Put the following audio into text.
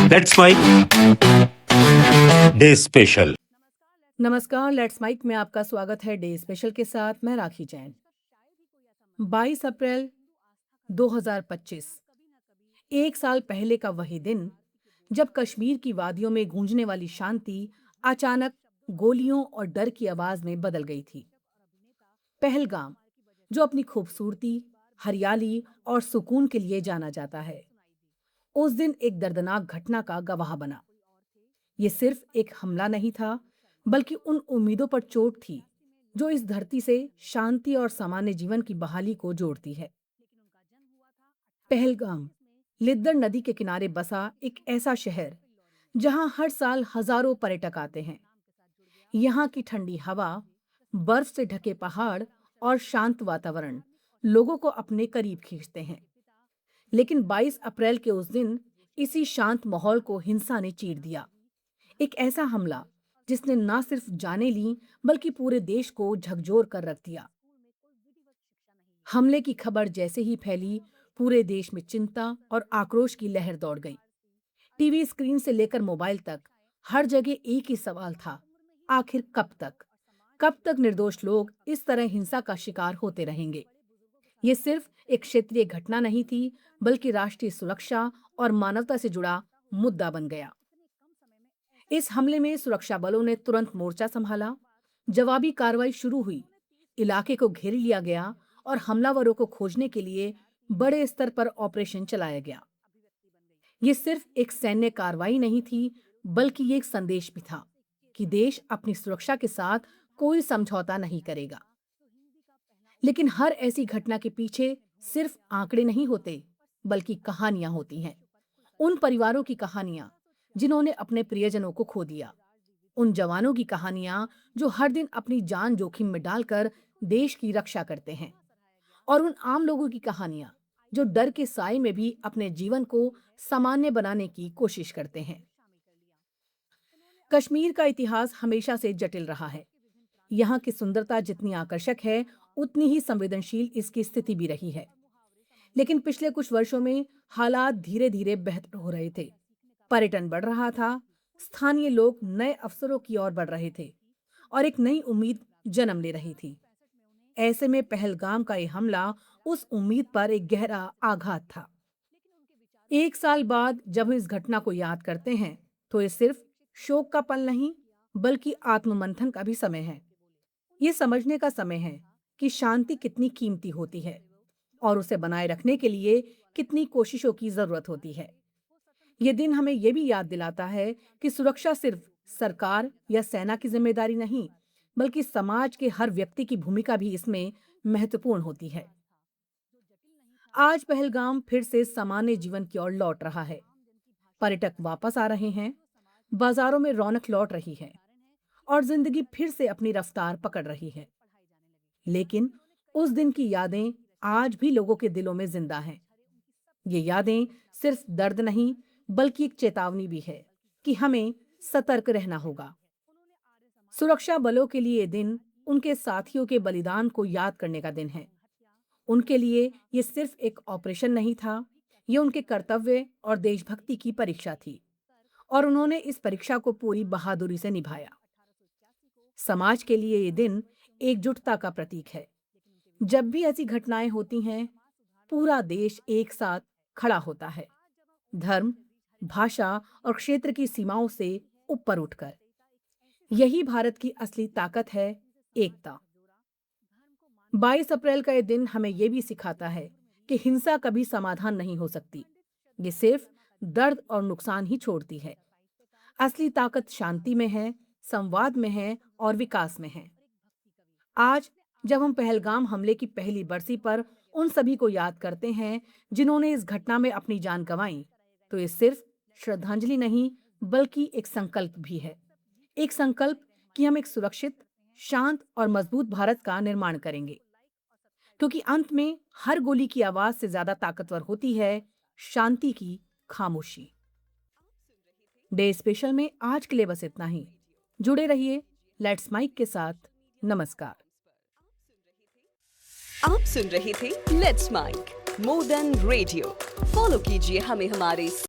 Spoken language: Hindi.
Let's mic day special. नमस्कार, लेट्स माइक में आपका स्वागत है डे स्पेशल के साथ। मैं राखी जैन। 22 अप्रैल 2025, एक साल पहले का वही दिन जब कश्मीर की वादियों में गूंजने वाली शांति अचानक गोलियों और डर की आवाज में बदल गई थी। पहलगाम, जो अपनी खूबसूरती, हरियाली और सुकून के लिए जाना जाता है, उस दिन एक दर्दनाक घटना का गवाह बना। ये सिर्फ एक हमला नहीं था, बल्कि उन उम्मीदों पर चोट थी जो इस धरती से शांति और सामान्य जीवन की बहाली को जोड़ती है। पहलगाम, लिद्दर नदी के किनारे बसा एक ऐसा शहर जहां हर साल हजारों पर्यटक आते हैं। यहाँ की ठंडी हवा, बर्फ से ढके पहाड़ और शांत वातावरण लोगों को अपने करीब खींचते हैं। लेकिन 22 अप्रैल के उस दिन इसी शांत माहौल को हिंसा ने चीर दिया। एक ऐसा हमला जिसने न सिर्फ जानें ली, बल्कि पूरे देश को झकझोर कर रख दिया। हमले की खबर जैसे ही फैली, पूरे देश में चिंता और आक्रोश की लहर दौड़ गई। टीवी स्क्रीन से लेकर मोबाइल तक हर जगह एक ही सवाल था, आखिर कब तक? कब तक निर्दोष लोग इस तरह हिंसा का शिकार होते रहेंगे? ये सिर्फ एक क्षेत्रीय घटना नहीं थी, बल्कि राष्ट्रीय सुरक्षा और मानवता से जुड़ा मुद्दा बन गया। इस हमले में सुरक्षा बलों ने तुरंत मोर्चा संभाला, जवाबी कार्रवाई शुरू हुई, इलाके को घेर लिया गया और हमलावरों को खोजने के लिए बड़े स्तर पर ऑपरेशन चलाया गया। ये सिर्फ एक सैन्य कार्रवाई नहीं थी, बल्कि ये एक संदेश भी था कि देश अपनी सुरक्षा के साथ कोई समझौता नहीं करेगा। लेकिन हर ऐसी घटना के पीछे सिर्फ आंकड़े नहीं होते, बल्कि कहानियां होती हैं। उन परिवारों की कहानियां जिन्होंने अपने प्रियजनों को खो दिया, उन जवानों की कहानियां जो हर दिन अपनी जान जोखिम में डालकर देश की रक्षा करते हैं, और उन आम लोगों की कहानियां जो डर के साए में भी अपने जीवन को सामान्य बनाने की कोशिश करते हैं। कश्मीर का इतिहास हमेशा से जटिल रहा है। यहाँ की सुंदरता जितनी आकर्षक है, उतनी ही संवेदनशील इसकी स्थिति भी रही है। लेकिन पिछले कुछ वर्षों में हालात धीरे धीरे बेहतर हो रहे थे। पर्यटन बढ़ रहा था, स्थानीय लोग नए अवसरों की ओर बढ़ रहे थे और एक नई उम्मीद जन्म ले रही थी। ऐसे में पहलगाम का ये हमला उस उम्मीद पर एक गहरा आघात था। एक साल बाद जब हम इस घटना को याद करते हैं, तो ये सिर्फ शोक का पल नहीं, बल्कि आत्ममंथन का भी समय है। ये समझने का समय है कि शांति कितनी कीमती होती है और उसे बनाए रखने के लिए कितनी कोशिशों की जरूरत होती है। ये दिन हमें ये भी याद दिलाता है कि सुरक्षा सिर्फ सरकार या सेना की जिम्मेदारी नहीं, बल्कि समाज के हर व्यक्ति की भूमिका भी इसमें महत्वपूर्ण होती है। आज पहलगाम फिर से सामान्य जीवन की ओर लौट रहा है। पर्यटक वापस आ रहे हैं, बाजारों में रौनक लौट रही है और जिंदगी फिर से अपनी रफ्तार पकड़ रही है। लेकिन उस दिन की यादें आज भी लोगों के दिलों में जिंदा हैं। ये यादें सिर्फ दर्द नहीं, बल्कि एक चेतावनी भी है कि हमें सतर्क रहना होगा। सुरक्षा बलों के लिए ये दिन उनके साथियों के बलिदान को याद करने का दिन है। उनके लिए ये सिर्फ एक ऑपरेशन नहीं था, ये उनके कर्तव्य और देशभक्ति की परीक्षा थी, और उन्होंने इस परीक्षा को पूरी बहादुरी से निभाया। समाज के लिए ये दिन एकजुटता का प्रतीक है। जब भी ऐसी घटनाएं होती हैं, पूरा देश एक साथ खड़ा होता है, धर्म, भाषा और क्षेत्र की सीमाओं से ऊपर उठकर। यही भारत की असली ताकत है, एकता। 22 अप्रैल का ये दिन हमें ये भी सिखाता है कि हिंसा कभी समाधान नहीं हो सकती। ये सिर्फ दर्द और नुकसान ही छोड़ती है। असली ताकत शांति में है, संवाद में है और विकास में है। आज जब हम पहलगाम हमले की पहली बरसी पर उन सभी को याद करते हैं जिन्होंने इस घटना में अपनी जान गंवाई, तो ये सिर्फ श्रद्धांजलि नहीं, बल्कि एक संकल्प भी है। एक संकल्प कि हम एक सुरक्षित, शांत और मजबूत भारत का निर्माण करेंगे। क्योंकि अंत में हर गोली की आवाज से ज्यादा ताकतवर होती है शांति की खामोशी। डे स्पेशल में आज के लिए बस इतना ही। जुड़े रहिए लेट्स माइक के साथ। नमस्कार। आप सुन रहे थे let's mic more than radio. Follow कीजिए हमें हमारे